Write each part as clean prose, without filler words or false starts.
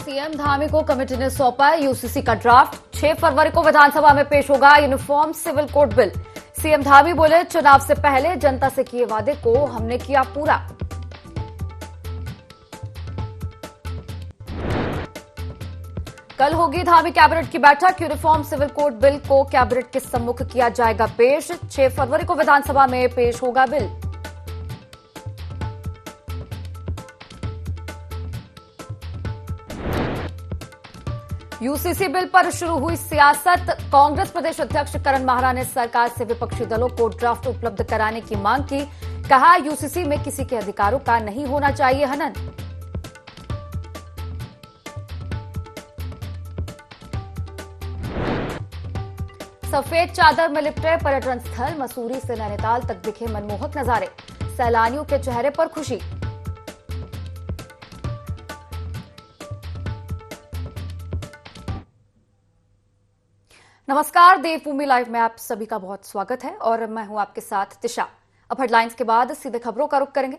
CM Dhami को committee ने सौंपा यूसीसी का ड्राफ्ट। 6 फरवरी को विधानसभा में पेश होगा uniform civil code bill. CM Dhami बोले, चुनाव से पहले जनता से किए वादे को हमने किया पूरा। कल होगी धामी कैबिनेट की बैठक। यूनिफॉर्म सिविल कोड बिल को कैबिनेट के सम्मुख किया जाएगा पेश। 6 फरवरी को विधानसभा में पेश होगा बिल। यूसीसी बिल पर शुरू हुई सियासत। कांग्रेस प्रदेश अध्यक्ष करण माहरा ने सरकार से विपक्षी दलों को ड्राफ्ट उपलब्ध कराने की मांग की। कहा, यूसीसी में किसी के अधिकारों का नहीं होना चाहिए हनन। सफेद चादर में लिपटे पर्यटन स्थल। मसूरी से नैनीताल तक दिखे मनमोहक नजारे। सैलानियों के चेहरे पर खुशी। नमस्कार, देवभूमि लाइव में आप सभी का बहुत स्वागत है और मैं हूं आपके साथ दिशा। अब हेडलाइंस के बाद सीधे खबरों का रुख करेंगे।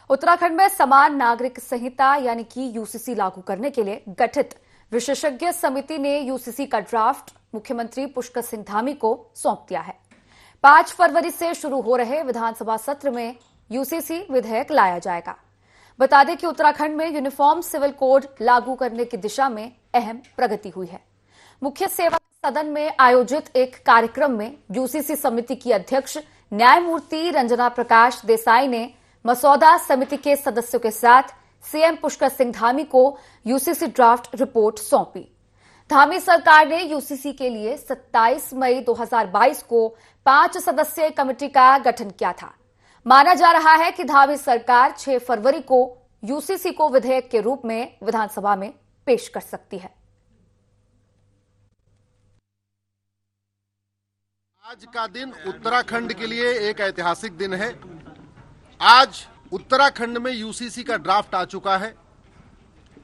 उत्तराखंड में समान नागरिक संहिता यानी कि यूसीसी लागू करने के लिए गठित विशेषज्ञ समिति ने यूसीसी का ड्राफ्ट मुख्यमंत्री पुष्कर सिंह धामी को सौंप दिया है। 5 फरवरी से शुरू हो रहे विधानसभा सत्र में यूसीसी विधेयक लाया जाएगा। बता दें कि उत्तराखंड में यूनिफॉर्म सिविल कोड लागू करने की दिशा में अहम प्रगति हुई है। मुख्य सेवा सदन में आयोजित एक कार्यक्रम में यूसीसी समिति की अध्यक्ष न्यायमूर्ति रंजना प्रकाश देसाई ने मसौदा समिति के सदस्यों के साथ सीएम पुष्कर सिंह धामी को यूसीसी ड्राफ्ट रिपोर्ट सौंपी। धामी सरकार ने यूसीसी के लिए 27 मई 2022 को 5 सदस्यीय कमेटी का गठन किया था। माना जा रहा है कि धामी सरकार 6 फरवरी को यूसीसी को विधेयक के रूप में विधानसभा में पेश कर सकती है। आज का दिन उत्तराखंड के लिए एक ऐतिहासिक दिन है। आज उत्तराखंड में यूसीसी का ड्राफ्ट आ चुका है।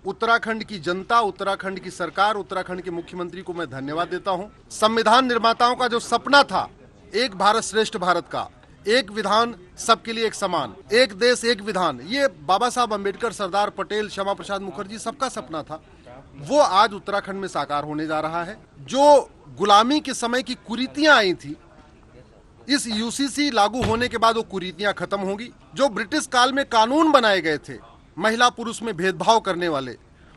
उत्तराखंड की जनता, उत्तराखंड की सरकार, उत्तराखंड के मुख्यमंत्री को मैं धन्यवाद देता हूं। संविधान निर्माताओं का जो सपना था, एक भारत श्रेष्ठ भारत का, एक विधान सबके लिए एक समान, एक देश एक विधान, ये बाबा साहब अम्बेडकर, सरदार पटेल, श्यामा प्रसाद मुखर्जी सबका सपना था, वो आज उत्तराखंड में साकार होने जा रहा है। जो गुलामी के समय की कुरीतियां आई थी, इस यूसीसी लागू होने के बाद वो कुरीतियां खत्म होंगी। जो ब्रिटिश काल में कानून बनाए गए थे महिला पुरुष में भेदभाव करने वाले,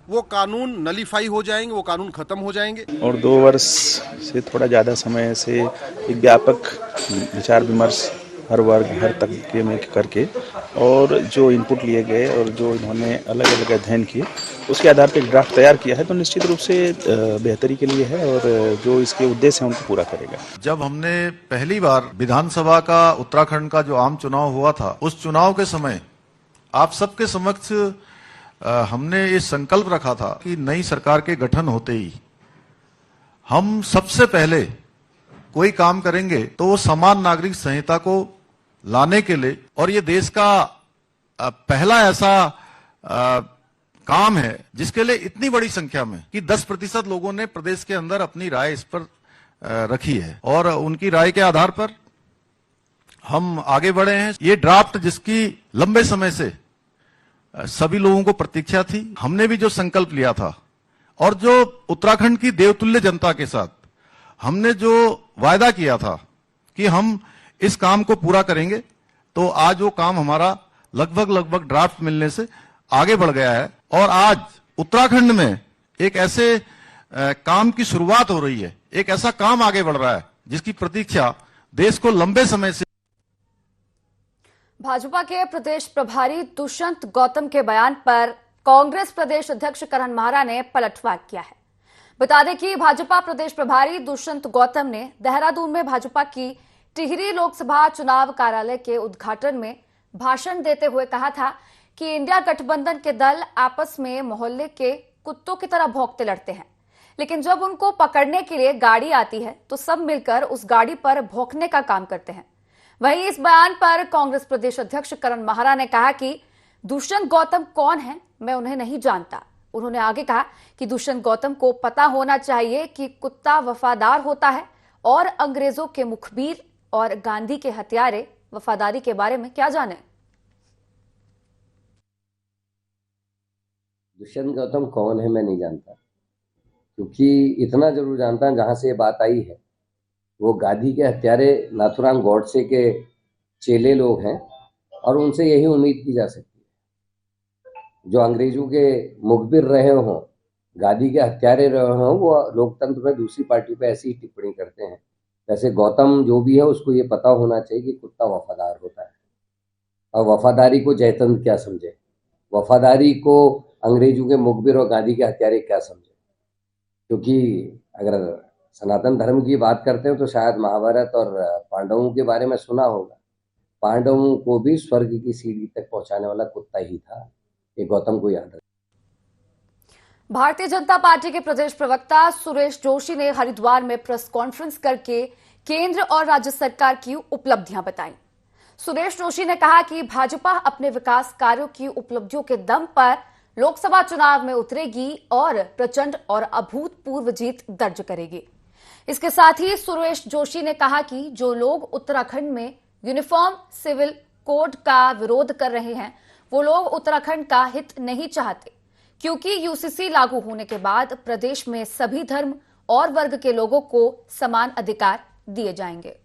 वो कानून नलीफाई हो जाएंगे, वो कानून खत्म हो जाएंगे। और 2 वर्ष से थोड़ा ज़्यादा समय से एक व्यापक विचार विमर्श हर वर्ग हर तबके में करके और जो इनपुट लिए गए और जो इन्होंने अलग अलग अध्ययन किए उसके आधार पर एक ड्राफ्ट तैयार किया है, तो निश्चित रूप से बेहतरी के लिए है और जो इसके उद्देश्य हैं उनको पूरा करेगा। जब हमने पहली बार विधानसभा का उत्तराखंड का जो आम चुनाव हुआ था, उस चुनाव के समय आप सबके समक्ष हमने ये संकल्प रखा था कि नई सरकार के गठन होते ही हम सबसे पहले कोई काम करेंगे तो वो समान नागरिक संहिता को लाने के लिए, और ये देश का पहला ऐसा काम है जिसके लिए इतनी बड़ी संख्या में कि 10% लोगों ने प्रदेश के अंदर अपनी राय इस पर रखी है और उनकी राय के आधार पर हम आगे बढ़े हैं। ये ड्राफ्ट जिसकी लंबे समय से सभी लोगों को प्रतीक्षा थी, हमने भी जो संकल्प लिया था और जो उत्तराखंड की देवतुल्य जनता के साथ हमने जो वायदा किया था कि हम इस काम को पूरा करेंगे, तो आज वो काम हमारा लगभग ड्राफ्ट मिलने से आगे बढ़ गया है और आज उत्तराखंड में एक ऐसे काम की शुरुआत हो रही है, एक ऐसा काम आगे बढ़ रहा है जिसकी प्रतीक्षा देश को लंबे समय से। भाजपा के प्रदेश प्रभारी दुष्यंत गौतम के बयान पर कांग्रेस प्रदेश अध्यक्ष करण माहरा ने पलटवार किया है। बता दें कि भाजपा प्रदेश प्रभारी दुष्यंत गौतम ने देहरादून में भाजपा की टिहरी लोकसभा चुनाव कार्यालय के उद्घाटन में भाषण देते हुए कहा था कि इंडिया गठबंधन के दल आपस में मोहल्ले के कुत्तों की तरह भौंकते लड़ते हैं, लेकिन जब उनको पकड़ने के लिए गाड़ी आती है तो सब मिलकर उस गाड़ी पर भौंकने का काम करते हैं। वहीं इस बयान पर कांग्रेस प्रदेश अध्यक्ष करण माहरा ने कहा कि दुष्यंत गौतम कौन है, मैं उन्हें नहीं जानता। उन्होंने आगे कहा कि दुष्यंत गौतम को पता होना चाहिए कि कुत्ता वफादार होता है और अंग्रेजों के मुखबिर और गांधी के हत्यारे वफादारी के बारे में क्या जाने। दुष्यंत गौतम कौन है मैं नहीं जानता, क्योंकि इतना जरूर जानता हूं जहां से ये बात आई है वो गांधी के हत्यारे नाथुराम गॉडसे के चेले लोग हैं और उनसे यही उम्मीद की जा सकती है। जो अंग्रेजों के मुखबिर रहे हों, गांधी के हत्यारे रहे हों, वो लोकतंत्र में दूसरी पार्टी पे ऐसी ही टिप्पणी करते हैं। वैसे गौतम जो भी है उसको ये पता होना चाहिए कि कुत्ता वफादार होता है और वफादारी को जयतंत्र क्या समझे, वफादारी को अंग्रेजों के मुखबिर और गांधी के हत्यारे क्या समझे। क्योंकि अगर सनातन धर्म की बात करते हैं तो शायद महाभारत और पांडवों के बारे में सुना होगा। पांडवों को भी स्वर्ग की सीढ़ी तक पहुंचाने वाला कुत्ता ही था, ये गौतम को याद रखना। भारतीय जनता पार्टी के प्रदेश प्रवक्ता सुरेश जोशी ने हरिद्वार में प्रेस कॉन्फ्रेंस करके केंद्र और राज्य सरकार की उपलब्धियां बताई। सुरेश जोशी ने कहा कि भाजपा अपने विकास कार्यों की उपलब्धियों के दम पर लोकसभा चुनाव में उतरेगी और प्रचंड और अभूतपूर्व जीत दर्ज करेगी। इसके साथ ही सुरेश जोशी ने कहा कि जो लोग उत्तराखंड में यूनिफॉर्म सिविल कोड का विरोध कर रहे हैं वो लोग उत्तराखंड का हित नहीं चाहते, क्योंकि यूसीसी लागू होने के बाद प्रदेश में सभी धर्म और वर्ग के लोगों को समान अधिकार दिए जाएंगे।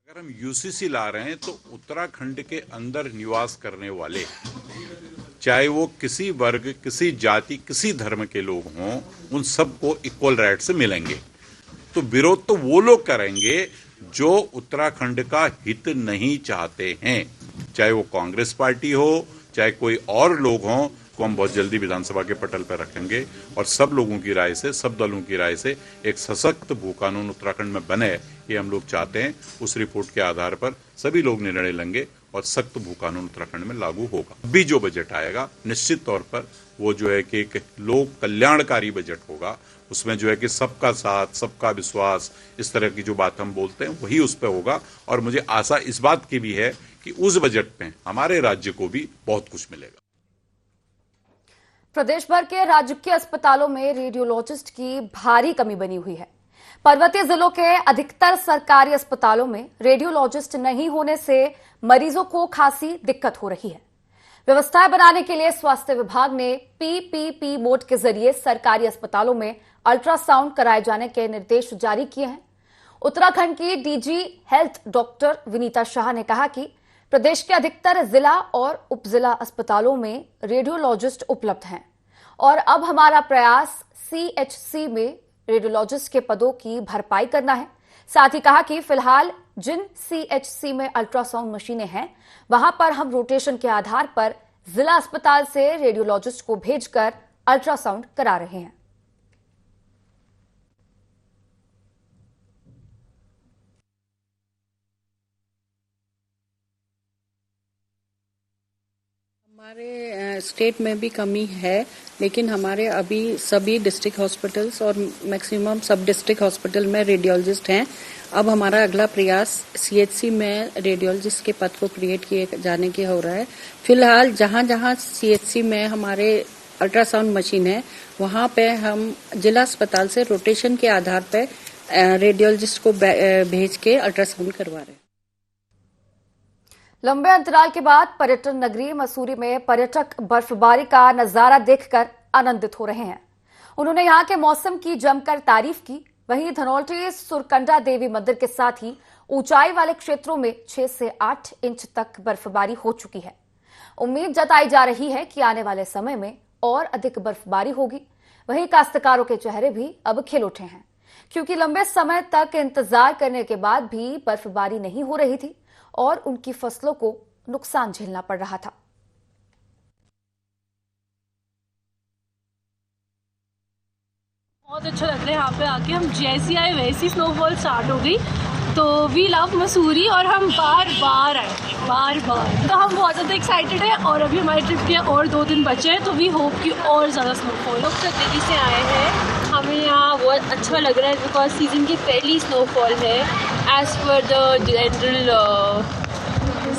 अगर हम यूसीसी ला रहे हैं तो उत्तराखंड के अंदर निवास करने वाले, चाहे वो किसी वर्ग, किसी जाति, किसी धर्म के लोग हों, उन सबको इक्वल राइट से मिलेंगे। तो विरोध तो वो लोग करेंगे जो उत्तराखंड का हित नहीं चाहते हैं, चाहे वो कांग्रेस पार्टी हो, चाहे कोई और लोग हों, को हम बहुत जल्दी विधानसभा के पटल पर रखेंगे और सब लोगों की राय से, सब दलों की राय से एक सशक्त भू कानून उत्तराखंड में बने, ये हम लोग चाहते हैं। उस रिपोर्ट के आधार पर सभी लोग निर्णय लेंगे और सख्त भू कानून उत्तराखंड में लागू होगा। अभी जो बजट आएगा निश्चित तौर पर वो जो है कि एक लोक कल्याणकारी बजट होगा, उसमें जो है कि सबका साथ, सबका विश्वास, इस तरह की जो बात हम बोलते हैं वही उस पर होगा। और मुझे आशा इस बात की भी है कि उस बजट में हमारे राज्य को भी बहुत कुछ मिलेगा। प्रदेश भर के राजकीय अस्पतालों में रेडियोलॉजिस्ट की भारी कमी बनी हुई है। पर्वतीय जिलों के अधिकतर सरकारी अस्पतालों में रेडियोलॉजिस्ट नहीं होने से मरीजों को खासी दिक्कत हो रही है। व्यवस्थाएं बनाने के लिए स्वास्थ्य विभाग ने पीपीपी मोड के जरिए सरकारी अस्पतालों में अल्ट्रासाउंड कराए जाने के निर्देश जारी किए हैं। उत्तराखंड की DG health doctor Vinita Shah ने कहा कि प्रदेश के अधिकतर जिला और उपजिला अस्पतालों में रेडियोलॉजिस्ट उपलब्ध हैं और अब हमारा प्रयास सीएचसी में रेडियोलॉजिस्ट के पदों की भरपाई करना है। साथ ही कहा कि फिलहाल जिन सीएचसी में अल्ट्रासाउंड मशीनें हैं वहां पर हम रोटेशन के आधार पर जिला अस्पताल से रेडियोलॉजिस्ट को भेजकर अल्ट्रासाउंड करा रहे हैं। हमारे स्टेट में भी कमी है, लेकिन हमारे अभी सभी डिस्ट्रिक्ट हॉस्पिटल्स और मैक्सिमम सब डिस्ट्रिक्ट हॉस्पिटल में रेडियोलॉजिस्ट हैं। अब हमारा अगला प्रयास सीएचसी में रेडियोलॉजिस्ट के पद को क्रिएट किए जाने की हो रहा है। फिलहाल जहां जहां सीएचसी में हमारे अल्ट्रासाउंड मशीन है वहां पे हम जिला अस्पताल से रोटेशन के आधार पर रेडियोलॉजिस्ट को भेज के अल्ट्रासाउंड करवा रहे हैं। लंबे अंतराल के बाद पर्यटन नगरी मसूरी में पर्यटक बर्फबारी का नजारा देखकर आनंदित हो रहे हैं। उन्होंने यहां के मौसम की जमकर तारीफ की। वहीं धनौल्टी सुरकंडा देवी मंदिर के साथ ही ऊंचाई वाले क्षेत्रों में 6 से 8 इंच तक बर्फबारी हो चुकी है। उम्मीद जताई जा रही है कि आने वाले समय में और अधिक बर्फबारी होगी। वहीं काश्तकारों के चेहरे भी अब खिल उठे हैं, क्योंकि लंबे समय तक इंतजार करने के बाद भी बर्फबारी नहीं हो रही थी और उनकी फसलों को नुकसान झेलना पड़ रहा था। बहुत अच्छा लग रहा है यहाँ पे आके। हम जैसी आए वैसी स्नोफॉल स्टार्ट हो गई, तो वी लव मसूरी और हम बार बार आए, बार बार। तो हम बहुत ज़्यादा एक्साइटेड हैं और अभी हमारे ट्रिप के और 2 दिन बचे हैं, तो वी होप कि और ज़्यादा स्नोफॉल। लोग तो दिल्ली से आए हैं, हमें यहाँ बहुत अच्छा लग रहा है बिकॉज सीजन की पहली स्नोफॉल है as per the general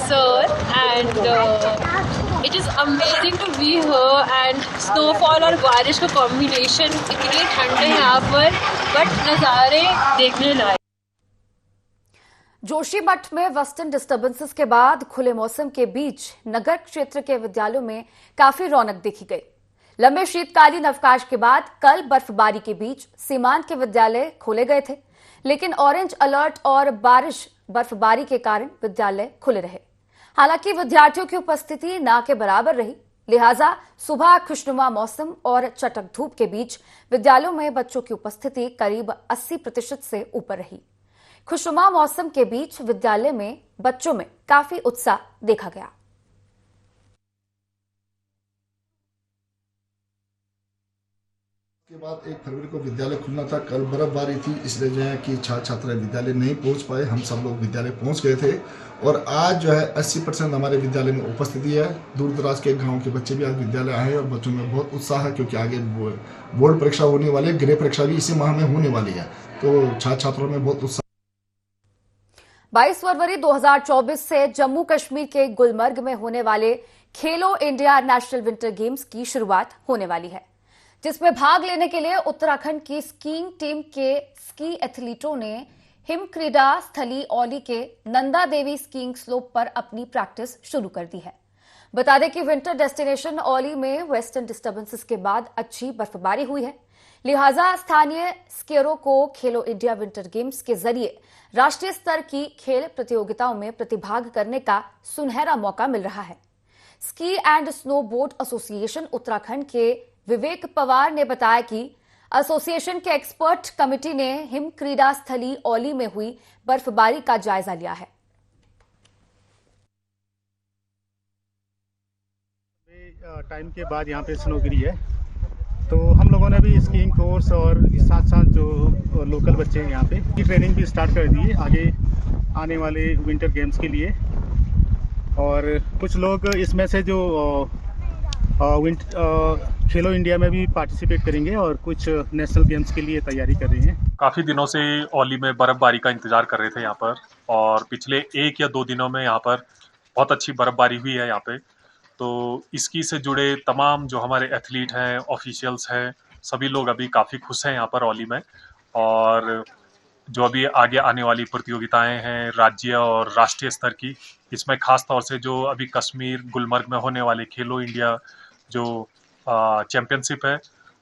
sir, and it is amazing to be here and snowfall और बारिश का कॉम्बिनेशन, इतनी ठंड है यहाँ पर बट नज़ारे देखने लायक। जोशीमठ में वेस्टर्न डिस्टर्बेंसेस के बाद खुले मौसम के बीच नगर क्षेत्र के विद्यालयों में काफी रौनक देखी गई। लंबे शीतकालीन अवकाश के बाद कल बर्फबारी के बीच सीमांत के विद्यालय खोले गए थे, लेकिन ऑरेंज अलर्ट और बारिश बर्फबारी के कारण विद्यालय खुले रहे। हालांकि विद्यार्थियों की उपस्थिति ना के बराबर रही, लिहाजा सुबह खुशनुमा मौसम और चटक धूप के बीच विद्यालयों में बच्चों की उपस्थिति करीब 80% से ऊपर रही। खुशनुमा मौसम के बीच विद्यालय में बच्चों में काफी उत्साह देखा गया। के बाद 1 फरवरी को विद्यालय खुलना था। कल बर्फबारी थी, इसलिए जो है कि छात्र छात्राएं विद्यालय नहीं पहुंच पाए। हम सब लोग विद्यालय पहुंच गए थे और आज जो है 80% हमारे विद्यालय में उपस्थिति है। दूर दराज के गांव के बच्चे भी आज विद्यालय आए और बच्चों में बहुत उत्साह है, क्योंकि आगे बोर्ड परीक्षा होने वाली है, गृह परीक्षा भी इसी माह में होने वाली है, तो छात्र छात्राओं में बहुत उत्साह। 22 फरवरी 2024 से जम्मू कश्मीर के गुलमर्ग में होने वाले खेलो इंडिया नेशनल विंटर गेम्स की शुरुआत होने वाली है, जिसमें भाग लेने के लिए उत्तराखंड की स्कीइंग टीम के स्की एथलीटों ने हिम क्रीड़ा स्थली औली के नंदा देवी स्कीइंग स्लोप पर अपनी प्रैक्टिस शुरू कर दी है। बता दें कि विंटर डेस्टिनेशन औली में वेस्टर्न डिस्टर्बेंसेस के बाद अच्छी बर्फबारी हुई है, लिहाजा स्थानीय स्कीयरों को खेलो इंडिया विंटर गेम्स के जरिए राष्ट्रीय स्तर की खेल प्रतियोगिताओं में प्रतिभाग करने का सुनहरा मौका मिल रहा है। Ski and snow board association Uttarakhand के विवेक पवार ने बताया कि एसोसिएशन के एक्सपर्ट कमेटी ने हिम क्रीड़ा स्थली औली में हुई बर्फबारी का जायजा लिया है। टाइम के बाद यहाँ पे स्नो गिरी है, तो हम लोगों ने भी स्कीइंग कोर्स और साथ साथ जो लोकल बच्चे हैं यहाँ पे की ट्रेनिंग भी स्टार्ट कर दी है आगे आने वाले विंटर गेम्स के लिए। और कुछ लोग इसमें से जो खेलो इंडिया में भी पार्टिसिपेट करेंगे और कुछ नेशनल गेम्स के लिए तैयारी कर रहे हैं। काफ़ी दिनों से औली में बर्फबारी का इंतज़ार कर रहे थे यहाँ पर, और पिछले 1 या 2 दिनों में यहाँ पर बहुत अच्छी बर्फबारी हुई है यहाँ पे। तो इसकी से जुड़े तमाम जो हमारे एथलीट हैं, ऑफिशियल्स हैं, सभी लोग अभी काफ़ी खुश हैं यहाँ पर औली में। और जो अभी आगे आने वाली प्रतियोगिताएं हैं राज्य और राष्ट्रीय स्तर की, इसमें खास तौर से जो अभी कश्मीर गुलमर्ग में होने वाले खेलो इंडिया जो चैंपियनशिप है,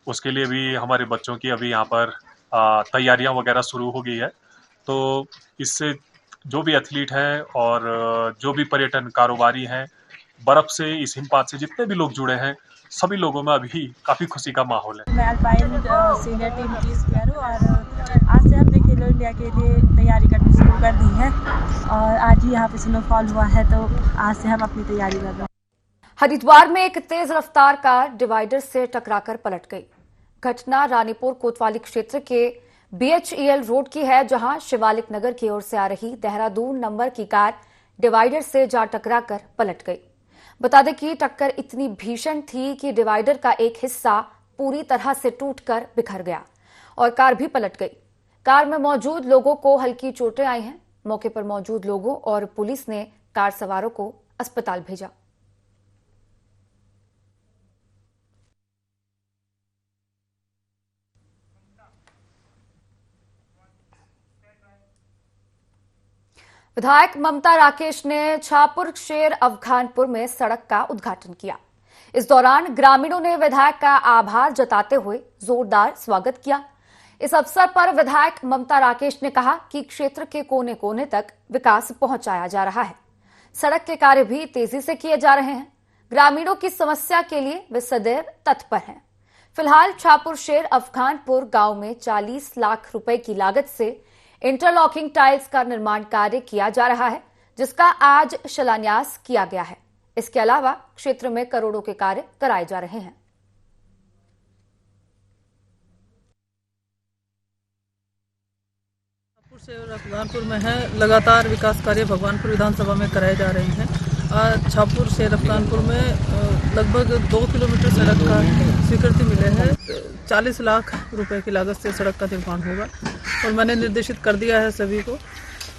उसके लिए भी हमारे बच्चों की अभी यहाँ पर तैयारियां वगैरह शुरू हो गई है। तो इससे जो भी एथलीट हैं और जो भी पर्यटन कारोबारी हैं, बर्फ से, इस हिमपात से जितने भी लोग जुड़े हैं, सभी लोगों में अभी काफ़ी खुशी का माहौल है। मैं अल्पाइन सीनियर टीम की स्क्वायर हूँ और आज से हमने खेलो इंडिया के लिए तैयारी करनी शुरू कर दी है और आज ही यहाँ पे स्नोफॉल हुआ है, तो आज से हम अपनी तैयारी कर रहे हैं। हरिद्वार में एक तेज रफ्तार कार डिवाइडर से टकराकर पलट गई। घटना रानीपुर कोतवाली क्षेत्र के BHEL रोड की है, जहां शिवालिक नगर की ओर से आ रही देहरादून नंबर की कार डिवाइडर से जा टकराकर पलट गई। बता दें कि टक्कर इतनी भीषण थी कि डिवाइडर का एक हिस्सा पूरी तरह से टूटकर बिखर गया और कार भी पलट गई। कार में मौजूद लोगों को हल्की चोटें आई हैं। मौके पर मौजूद लोगों और पुलिस ने कार सवारों को अस्पताल भेजा। विधायक ममता राकेश ने छापुर शेर अफगानपुर में सड़क का उद्घाटन किया। इस दौरान ग्रामीणों ने विधायक का आभार जताते हुए जोरदार स्वागत किया। इस अवसर पर विधायक ममता राकेश ने कहा कि क्षेत्र के कोने कोने तक विकास पहुंचाया जा रहा है, सड़क के कार्य भी तेजी से किए जा रहे हैं। ग्रामीणों की समस्या के लिए वे सदैव तत्पर हैं। फिलहाल छापुर शेर अफगानपुर गांव में 40 लाख रुपए की लागत से इंटरलॉकिंग टाइल्स का निर्माण कार्य किया जा रहा है, जिसका आज शिलान्यास किया गया है। इसके अलावा क्षेत्र में करोड़ों के कार्य कराए जा रहे हैं। अफगानपुर में है, लगातार विकास कार्य भगवानपुर विधानसभा में कराए जा रहे हैं। आज छापुर शेर अफगानपुर में लगभग 2 किलोमीटर सड़क का स्वीकृति मिले हैं। 40 लाख रुपए की लागत से सड़क का निर्माण होगा और मैंने निर्देशित कर दिया है सभी को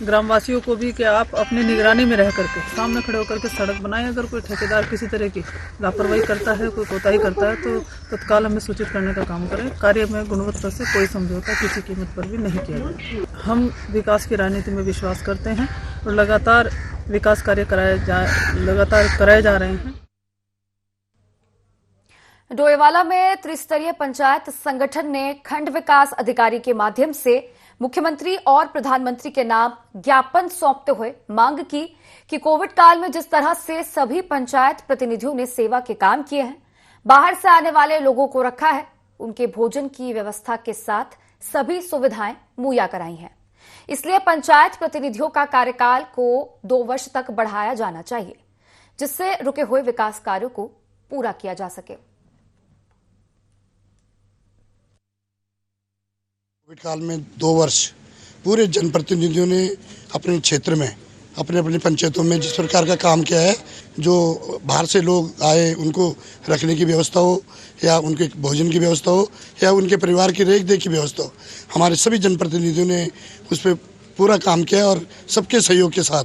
ग्रामवासियों को भी कि आप अपनी निगरानी में रह करके सामने खड़े होकर के सड़क बनाएं। अगर कोई ठेकेदार किसी तरह की लापरवाही करता है, कोई कोताही करता है, तो तत्काल हमें सूचित करने का काम करें। कार्य में गुणवत्ता से कोई समझौता किसी कीमत पर भी नहीं किया जाए। हम विकास की राजनीति में विश्वास करते हैं और लगातार विकास कार्य कराए जा रहे हैं। डोईवाला में त्रिस्तरीय पंचायत संगठन ने खंड विकास अधिकारी के माध्यम से मुख्यमंत्री और प्रधानमंत्री के नाम ज्ञापन सौंपते हुए मांग की कि कोविड काल में जिस तरह से सभी पंचायत प्रतिनिधियों ने सेवा के काम किए हैं, बाहर से आने वाले लोगों को रखा है, उनके भोजन की व्यवस्था के साथ सभी सुविधाएं मुहैया कराई हैं। इसलिए पंचायत प्रतिनिधियों का कार्यकाल को 2 वर्ष तक बढ़ाया जाना चाहिए, जिससे रुके हुए विकास कार्यों को पूरा किया जा सके। कोविड काल में 2 वर्ष पूरे जनप्रतिनिधियों ने अपने क्षेत्र में अपने अपनी पंचायतों में जिस प्रकार का काम किया है, जो बाहर से लोग आए उनको रखने की व्यवस्था हो या उनके भोजन की व्यवस्था हो या उनके परिवार की रेख देख की व्यवस्था हो, हमारे सभी जनप्रतिनिधियों ने उस पर पूरा काम किया और सबके सहयोग के साथ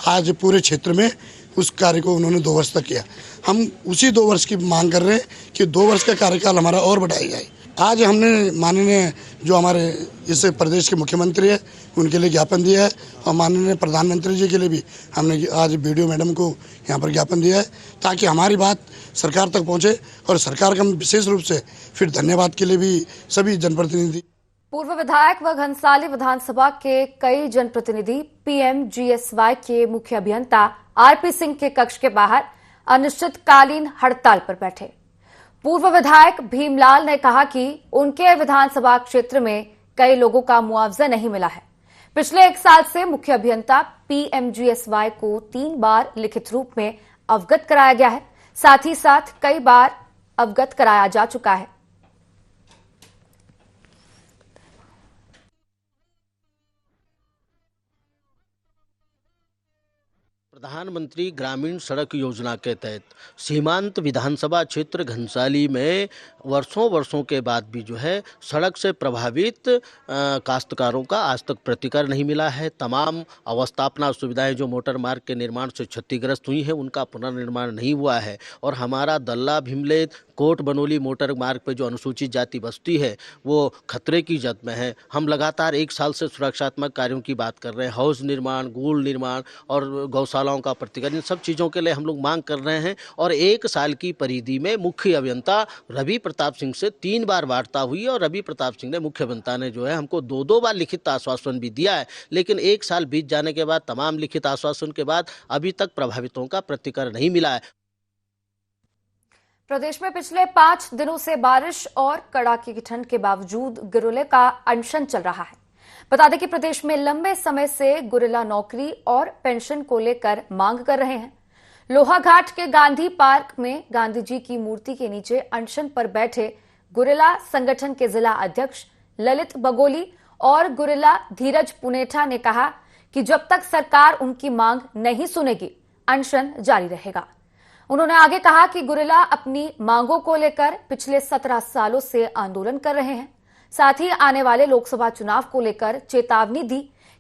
आज पूरे क्षेत्र में उस कार्य को उन्होंने 2 वर्ष तक किया। हम उसी 2 वर्ष की मांग कर रहे हैं कि 2 वर्ष का कार्यकाल हमारा और बढ़ाया जाए। आज हमने माननीय जो हमारे इस प्रदेश के मुख्यमंत्री है उनके लिए ज्ञापन दिया है और माननीय प्रधानमंत्री जी के लिए भी हमने आज वीडियो मैडम को यहाँ पर ज्ञापन दिया है, ताकि हमारी बात सरकार तक पहुँचे और सरकार का विशेष रूप से फिर धन्यवाद के लिए भी सभी जनप्रतिनिधि। पूर्व विधायक व घनसाली विधानसभा के कई जनप्रतिनिधि PMGSY के मुख्य अभियंता RP सिंह के कक्ष के बाहर अनिश्चितकालीन हड़ताल पर बैठे। पूर्व विधायक भीमलाल ने कहा कि उनके विधानसभा क्षेत्र में कई लोगों का मुआवजा नहीं मिला है। पिछले 1 साल से मुख्य अभियंता PMGSY को 3 बार लिखित रूप में अवगत कराया गया है, साथ ही साथ कई बार अवगत कराया जा चुका है। प्रधानमंत्री ग्रामीण सड़क योजना के तहत सीमांत विधानसभा क्षेत्र घनसाली में वर्षों के बाद भी जो है सड़क से प्रभावित काश्तकारों का आज तक प्रतिकर नहीं मिला है। तमाम अवस्थापना सुविधाएं जो मोटर मार्ग के निर्माण से क्षतिग्रस्त हुई हैं उनका पुनर्निर्माण नहीं हुआ है और हमारा दल्ला भीमलेद कोट बनोली मोटर मार्ग पर जो अनुसूचित जाति बस्ती है वो खतरे की जद में है। हम लगातार 1 साल से सुरक्षात्मक कार्यों की बात कर रहे हैं, हाउस निर्माण, गूल निर्माण और गौशालाओं का प्रतिकर, इन सब चीज़ों के लिए हम लोग मांग कर रहे हैं। और 1 साल की परिधि में मुख्य अभियंता रवि प्रताप सिंह से 3 बार वार्ता हुई और रवि प्रताप सिंह ने मुख्य अभियंता ने जो है हमको 2 बार लिखित आश्वासन भी दिया है, लेकिन 1 साल बीत जाने के बाद तमाम लिखित आश्वासन के बाद अभी तक प्रभावितों का प्रतिकर नहीं मिला है। प्रदेश में पिछले 5 दिनों से बारिश और कड़ाके की ठंड के बावजूद गुरिल्ला का अनशन चल रहा है। बता दें कि प्रदेश में लंबे समय से गुरिल्ला नौकरी और पेंशन को लेकर मांग कर रहे हैं। लोहाघाट के गांधी पार्क में गांधी जी की मूर्ति के नीचे अनशन पर बैठे गुरिल्ला संगठन के जिला अध्यक्ष ललित बगोली और गुरिल्ला धीरज पुनेठा ने कहा कि जब तक सरकार उनकी मांग नहीं सुनेगी अनशन जारी रहेगा। उन्होंने आगे कहा कि गुरिल्ला अपनी मांगों को लेकर पिछले 17 सालों से आंदोलन कर रहे हैं। साथ ही आने वाले लोकसभा चुनाव को लेकर चेतावनी दी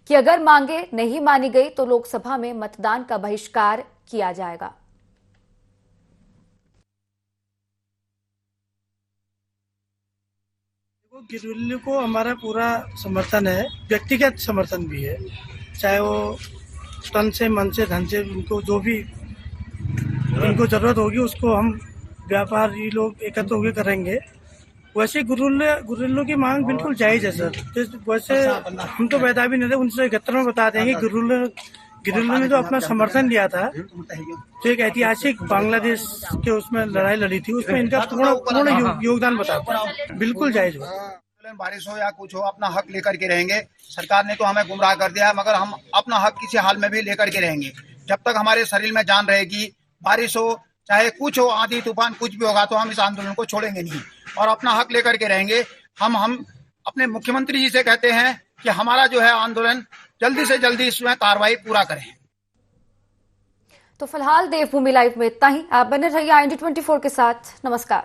कि अगर मांगे नहीं मानी गई तो लोकसभा में मतदान का बहिष्कार किया जाएगा। गुरिल्ला को हमारा पूरा समर्थन है, व्यक्तिगत समर्थन भी है, चाहे वो तन से, मन से, धन से, उनको जो भी उनको जरूरत होगी उसको हम व्यापारी लोग एकत्र होकर करेंगे। वैसे गुरिल्लों की मांग बिल्कुल जायज है सर। वैसे हम तो पैदा भी नहीं थे, 1971 में बता देंगे गुरिल्लों ने जो अपना समर्थन लिया था, जो एक ऐतिहासिक बांग्लादेश के उसमें लड़ाई लड़ी थी, उसमें इनका पूर्ण योगदान बताता है। बिल्कुल जायज है। बारिश हो या कुछ हो, अपना हक लेकर के रहेंगे। सरकार ने तो हमें गुमराह कर दिया, मगर हम अपना हक किसी हाल में भी लेकर के रहेंगे। जब तक हमारे शरीर में जान रहेगी, बारिश हो चाहे कुछ हो, आंधी तूफान कुछ भी होगा, तो हम इस आंदोलन को छोड़ेंगे नहीं और अपना हक लेकर के रहेंगे। हम अपने मुख्यमंत्री जी से कहते हैं कि हमारा जो है आंदोलन जल्दी से जल्दी इसमें कार्रवाई पूरा करें। तो फिलहाल देवभूमि लाइव में इतना ही। आप बने रहिए IND 24 के साथ। नमस्कार।